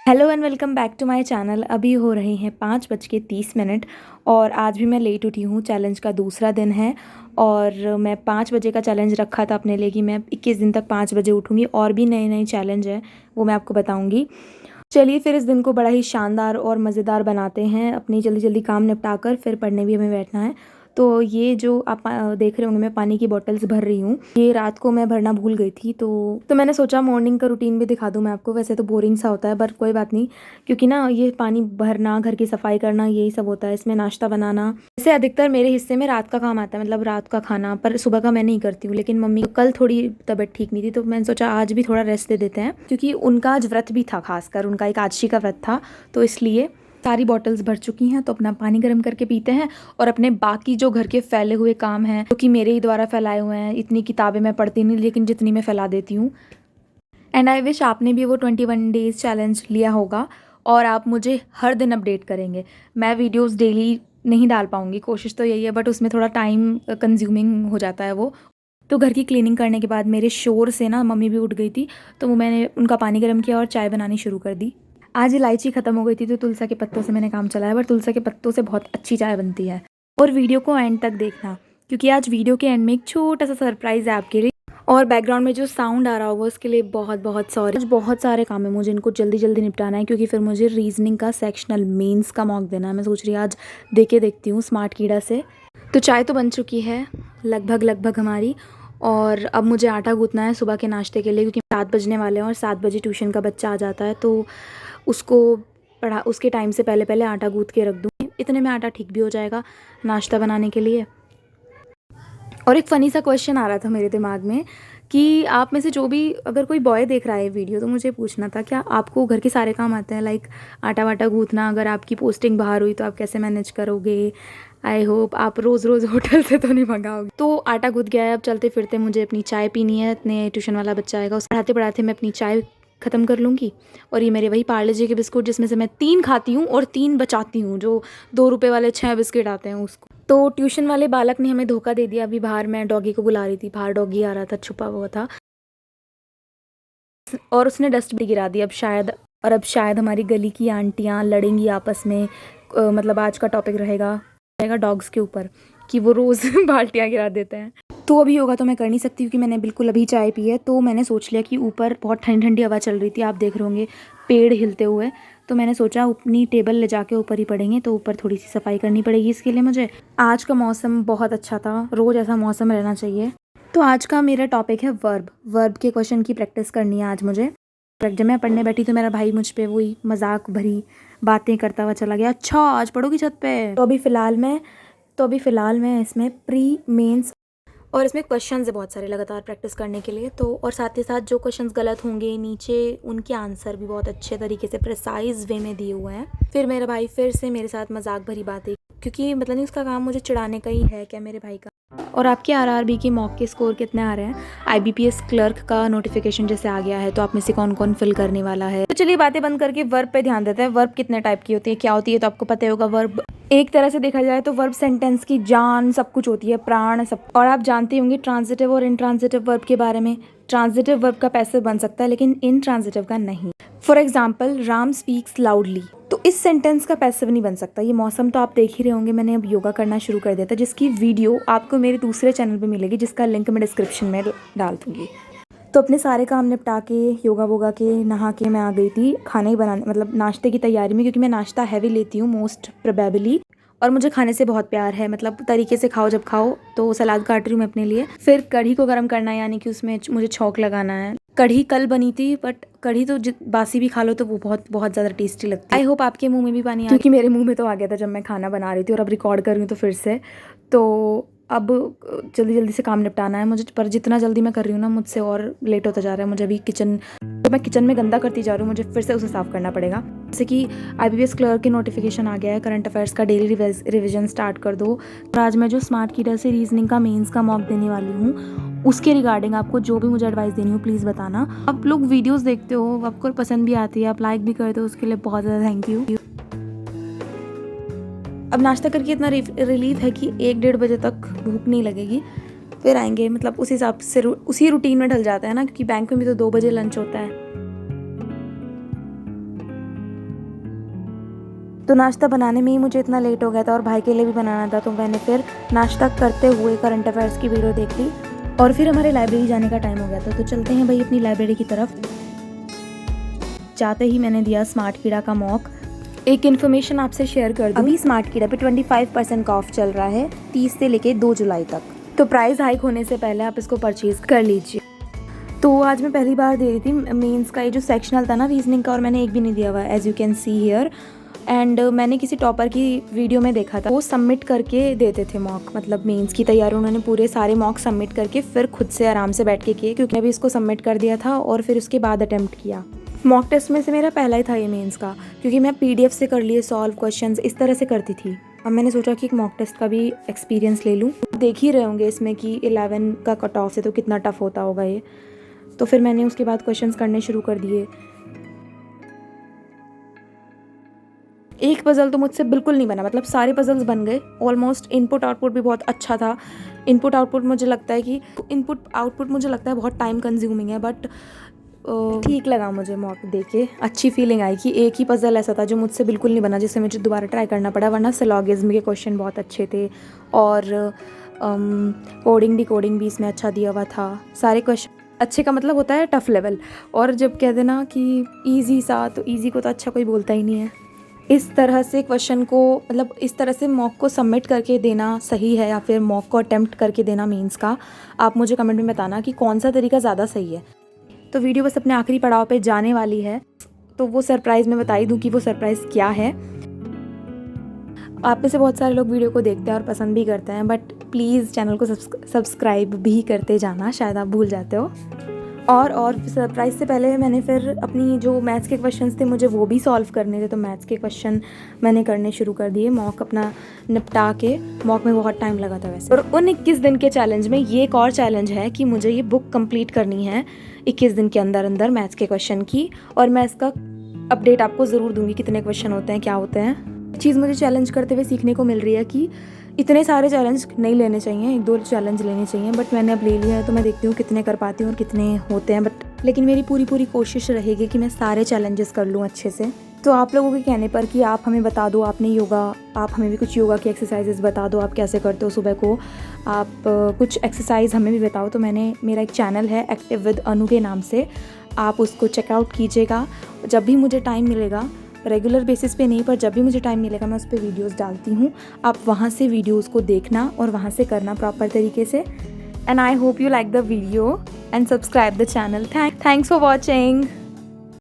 Hello and welcome back to my channel. अभी हो रहे हैं 5:30 और आज भी मैं लेट उठी हूँ। चैलेंज का दूसरा दिन है और मैं 5 बजे का चैलेंज रखा था अपने लिए कि मैं 21 दिन तक 5 बजे उठूँगी। और भी नए नए चैलेंज है वो मैं आपको बताऊँगी। चलिए फिर इस दिन को बड़ा ही शानदार और मज़ेदार बनाते हैं। अपनी जल्दी जल्दी काम निपटा कर फिर पढ़ने भी हमें बैठना है। तो ये जो आप देख रहे होंगे मैं पानी की बॉटल्स भर रही हूँ। ये रात को मैं भरना भूल गई थी तो मैंने सोचा मॉर्निंग का रूटीन भी दिखा दूँ मैं आपको। वैसे तो बोरिंग सा होता है पर कोई बात नहीं, क्योंकि ना ये पानी भरना, घर की सफाई करना, यही सब होता है। इसमें नाश्ता बनाना, वैसे अधिकतर मेरे हिस्से में रात का काम आता है, मतलब रात का खाना। पर सुबह का मैं नहीं करती हूँ। लेकिन मम्मी कल थोड़ी तबीयत ठीक नहीं थी तो मैंने सोचा आज भी थोड़ा रेस्ट दे देते हैं, क्योंकि उनका आज व्रत भी था, खासकर उनका एकादशी का व्रत था। तो इसलिए सारी बॉटल्स भर चुकी हैं तो अपना पानी गर्म करके पीते हैं। और अपने बाकी जो घर के फैले हुए काम हैं, जो कि मेरे ही द्वारा फैलाए हुए हैं, इतनी किताबें मैं पढ़ती नहीं लेकिन जितनी मैं फैला देती हूँ। एंड आई विश आपने भी वो 21 डेज़ चैलेंज लिया होगा और आप मुझे हर दिन अपडेट करेंगे। मैं वीडियोस डेली नहीं डाल पाऊँगी, कोशिश तो यही है, बट उसमें थोड़ा टाइम कंज्यूमिंग हो जाता है वो। तो घर की क्लीनिंग करने के बाद मेरे शोर से ना मम्मी भी उठ गई थी, तो वो मैंने उनका पानी गर्म किया और चाय बनानी शुरू कर दी। आज इलायची ख़त्म हो गई थी तो तुलसा के पत्तों से मैंने काम चलाया, पर तुलसा के पत्तों से बहुत अच्छी चाय बनती है। और वीडियो को एंड तक देखना, क्योंकि आज वीडियो के एंड में एक छोटा सा सरप्राइज़ है आपके लिए। और बैकग्राउंड में जो साउंड आ रहा होगा उसके लिए बहुत बहुत सॉरी। आज बहुत सारे काम है, मुझे इनको जल्दी जल्दी निपटाना है, क्योंकि फिर मुझे रीजनिंग का सेक्शनल मेंस का मॉक देना है। मैं सोच रही हूँ आज देखती हूँ स्मार्ट कीड़ा से। तो चाय तो बन चुकी है लगभग लगभग हमारी। और अब मुझे आटा गूँथना है सुबह के नाश्ते के लिए, क्योंकि 7 बजने वाले हैं और 7 बजे ट्यूशन का बच्चा आ जाता है। तो उसको उसके टाइम से पहले पहले आटा गूँथ के रख दूँ। इतने में आटा ठीक भी हो जाएगा नाश्ता बनाने के लिए। और एक फ़नी सा क्वेश्चन आ रहा था मेरे दिमाग में कि आप में से जो भी अगर कोई बॉय देख रहा है वीडियो, तो मुझे पूछना था क्या आपको घर के सारे काम आते हैं, लाइक आटा वाटा गूँथना? अगर आपकी पोस्टिंग बाहर हुई तो आप कैसे मैनेज करोगे? आई होप आप रोज़ रोज़ होटल से तो नहीं मंगाओगे। तो आटा गूँथ गया है, अब चलते फिरते मुझे अपनी चाय पीनी है। इतने ट्यूशन वाला बच्चा आएगा, उस पढ़ाते पढ़ाते मैं अपनी चाय ख़त्म कर लूँगी। और ये मेरे वही पार्ले जी के बिस्कुट जिसमें से मैं 3 खाती हूँ और 3 बचाती हूँ, जो 2 रुपये वाले 6 बिस्किट आते हैं उसको। तो ट्यूशन वाले बालक ने हमें धोखा दे दिया। अभी बाहर मैं डॉगी को बुला रही थी, बाहर डॉगी आ रहा था, छुपा हुआ था, और उसने डस्ट भी गिरा दी। अब शायद हमारी गली की आंटियाँ लड़ेंगी आपस में। मतलब आज का टॉपिक रहेगा डॉग्स के ऊपर, कि वो रोज़ बाल्टियाँ गिरा देते हैं। तो अभी होगा तो मैं कर नहीं सकती, क्योंकि मैंने बिल्कुल अभी चाय पी है। तो मैंने सोच लिया कि ऊपर बहुत ठंडी ठंडी हवा चल रही थी, आप देख रहे होंगे पेड़ हिलते हुए। तो मैंने सोचा अपनी टेबल ले जाके ऊपर ही पढ़ेंगे, तो ऊपर थोड़ी सी सफाई करनी पड़ेगी इसके लिए मुझे। आज का मौसम बहुत अच्छा था, रोज़ ऐसा मौसम रहना चाहिए। तो आज का मेरा टॉपिक है वर्ब के क्वेश्चन की प्रैक्टिस करनी है आज मुझे। जब मैं पढ़ने बैठी तो मेरा भाई मुझ पे वही मजाक भरी बातें करता हुआ चला गया, अच्छा आज पढ़ोगी छत पे? तो अभी फ़िलहाल मैं इसमें प्री मेंस, और इसमें क्वेश्चंस है बहुत सारे लगातार प्रैक्टिस करने के लिए। तो और साथ ही साथ जो क्वेश्चंस गलत होंगे नीचे उनके आंसर भी बहुत अच्छे तरीके से प्रिसाइज वे में दिए हुए हैं। फिर मेरा भाई फिर से मेरे साथ मजाक भरी बातें, क्योंकि मतलब नहीं, उसका काम मुझे चिढ़ाने का ही है क्या मेरे भाई का। और आपके आरआरबी के मॉक के स्कोर कितने आ रहे हैं? आईबीपीएस क्लर्क का नोटिफिकेशन जैसे आ गया है, तो आप में से कौन कौन फिल करने वाला है? तो चलिए बातें बंद करके वर्ब पे ध्यान देते हैं। वर्ब कितने टाइप की होती है, क्या होती है, तो आपको पता होगा। वर्ब एक तरह से देखा जाए तो वर्ब सेंटेंस की जान सब कुछ होती है, प्राण सब। और आप जानते होंगे ट्रांजिटिव और इनट्रांजिटिव वर्ब के बारे में। ट्रांजिटिव वर्ब का पैसिव बन सकता है लेकिन इनट्रांजिटिव का नहीं। For example, Ram speaks loudly, तो इस सेंटेंस का पैसिव नहीं बन सकता। ये मौसम तो आप देख ही रहे होंगे, मैंने अब योगा करना शुरू कर दिया था, जिसकी वीडियो आपको मेरे दूसरे चैनल पे मिलेगी, जिसका लिंक मैं डिस्क्रिप्शन में डाल दूँगी। तो अपने सारे काम निपटा के योगा वोगा के नहा के मैं आ गई थी खाने ही बनाने, मतलब नाश्ते की तैयारी में, क्योंकि मैं नाश्ता हैवी लेती हूँ मोस्ट प्रोबेबली। और मुझे खाने से बहुत प्यार है, मतलब तरीके से खाओ जब खाओ। तो सलाद काट रही हूँ मैं अपने लिए। फिर कढ़ी को गर्म करना है, यानी कि उसमें मुझे छौंक लगाना है। कढ़ी कल बनी थी, बट कढ़ी तो बासी भी खा लो तो वो बहुत बहुत ज़्यादा टेस्टी लगती है। आई होप आपके मुंह में भी पानी आ, क्योंकि मेरे मुंह में तो आ गया था जब मैं खाना बना रही थी, और अब रिकॉर्ड कर रही हूँ तो फिर से। तो अब जल्दी जल्दी से काम निपटाना है मुझे, पर जितना जल्दी मैं कर रही हूँ ना, मुझसे और लेट होता जा रहा है। मुझे अभी मैं किचन में गंदा करती जा रही हूँ, मुझे फिर से उसे साफ़ करना पड़ेगा। जैसे कि आईबीपीएस क्लर्क की नोटिफिकेशन आ गया है, करंट अफेयर्स का डेली रिवीजन स्टार्ट कर दो। और आज मैं जो स्मार्ट कीड़ा से रीजनिंग का मेंस का मॉक देने वाली हूँ, उसके रिगार्डिंग आपको जो भी मुझे एडवाइस देनी हो प्लीज़ बताना। आप लोग वीडियोज़ देखते हो, आपको पसंद भी आती है, आप लाइक भी करते हो, उसके लिए बहुत ज़्यादा थैंक यू। अब नाश्ता करके इतना रिलीफ है कि 1-1:30 बजे तक भूख नहीं लगेगी। फिर आएंगे, मतलब उस हिसाब से उसी रूटीन में ढल जाता है ना, क्योंकि बैंक में भी तो 2 बजे लंच होता है। तो नाश्ता बनाने में ही मुझे इतना लेट हो गया था और भाई के लिए भी बनाना था, तो मैंने फिर नाश्ता करते हुए करंट अफेयर्स की वीडियो देख ली और फिर हमारे लाइब्रेरी जाने का टाइम हो गया था। तो चलते हैं भाई अपनी लाइब्रेरी की तरफ। जाते ही मैंने दिया स्मार्ट कीड़ा का मॉक। एक इन्फॉर्मेशन आपसे शेयर कर दूं, अभी स्मार्ट कीड़ा पे 25% का ऑफ चल रहा है 30 से लेके 2 जुलाई तक। तो प्राइस हाइक होने से पहले आप इसको परचेज कर लीजिए। तो आज मैं पहली बार दे रही थी मेंस का, ये जो सेक्शनल था ना रीजनिंग का, और मैंने एक भी नहीं दिया हुआ as you can see here. And मैंने किसी टॉपर की वीडियो में देखा था, वो सबमिट करके देते थे मॉक, मतलब मेंस की तैयारी उन्होंने पूरे सारे मॉक सबमिट करके फिर खुद से आराम से बैठ के किए, क्योंकि मैं भी इसको सबमिट कर दिया था और फिर उसके बाद अटेम्प्ट किया। मॉक टेस्ट में से मेरा पहला ही था ये मेंस का, क्योंकि मैं PDF से कर लिए सॉल्व क्वेश्चंस इस तरह से करती थी। अब मैंने सोचा कि एक मॉक टेस्ट का भी एक्सपीरियंस ले लूँ। देख ही रहे होंगे इसमें कि 11 का कट ऑफ है तो कितना टफ होता होगा ये। तो फिर मैंने उसके बाद क्वेश्चंस करने शुरू कर दिए। एक पजल तो मुझसे बिल्कुल नहीं बना, मतलब सारे पजल्स बन गए ऑलमोस्ट। इनपुट आउटपुट भी बहुत अच्छा था। इनपुट आउटपुट मुझे लगता है बहुत टाइम कंज्यूमिंग है, बट ठीक लगा मुझे मॉक देके। अच्छी फीलिंग आई कि एक ही पजल ऐसा था जो मुझसे बिल्कुल नहीं बना, जिससे मुझे दोबारा ट्राई करना पड़ा, वरना सिलॉगिज्म के क्वेश्चन बहुत अच्छे थे और कोडिंग डिकोडिंग भी इसमें अच्छा दिया हुआ था। सारे क्वेश्चन अच्छे का मतलब होता है टफ लेवल, और जब कह देना कि ईजी सा, तो ईजी को तो अच्छा कोई बोलता ही नहीं है। इस तरह से क्वेश्चन को, मतलब इस तरह से मॉक को सबमिट करके देना सही है या फिर मॉक को अटेम्प्ट करके देना मेंस का, आप मुझे कमेंट में बताना कि कौन सा तरीका ज़्यादा सही है। तो वीडियो बस अपने आखिरी पड़ाव पे जाने वाली है, तो वो सरप्राइज़ मैं बता ही दूँ कि वो सरप्राइज़ क्या है। आप में से बहुत सारे लोग वीडियो को देखते हैं और पसंद भी करते हैं, बट प्लीज़ चैनल को सब्सक्राइब भी करते जाना, शायद आप भूल जाते हो। और सरप्राइज़ से पहले मैंने फिर अपनी जो मैथ्स के क्वेश्चंस थे मुझे वो भी सॉल्व करने थे, तो मैथ्स के क्वेश्चन मैंने करने शुरू कर दिए मॉक अपना निपटा के। मॉक में बहुत टाइम लगा था वैसे। और उन 21 दिन के चैलेंज में ये एक और चैलेंज है कि मुझे ये बुक कंप्लीट करनी है 21 दिन के अंदर अंदर मैथ्स के क्वेश्चन की, और मैं इसका अपडेट आपको ज़रूर दूँगी कितने क्वेश्चन होते हैं, क्या होते हैं। चीज़ मुझे चैलेंज करते हुए सीखने को मिल रही है कि इतने सारे चैलेंज नहीं लेने चाहिए, 1-2 चैलेंज लेने चाहिए, बट मैंने अब ले लिया है, तो मैं देखती हूँ कितने कर पाती हूँ और कितने होते हैं। लेकिन मेरी पूरी कोशिश रहेगी कि मैं सारे चैलेंजेस कर लूँ अच्छे से। तो आप लोगों के कहने पर कि आप हमें बता दो, आप हमें भी कुछ योगा की एक्सरसाइजेस बता दो, आप कैसे करते हो सुबह को, आप कुछ एक्सरसाइज हमें भी बताओ। तो मेरा एक चैनल है एक्टिव विद अनु के नाम से, आप उसको चेकआउट कीजिएगा। जब भी मुझे टाइम मिलेगा, रेगुलर बेसिस पे नहीं, पर जब भी मुझे टाइम मिलेगा मैं उस पर वीडियोस डालती हूँ। आप वहाँ से वीडियोस को देखना और वहाँ से करना प्रॉपर तरीके से। And I hope you like the video and subscribe the channel. Thanks for watching.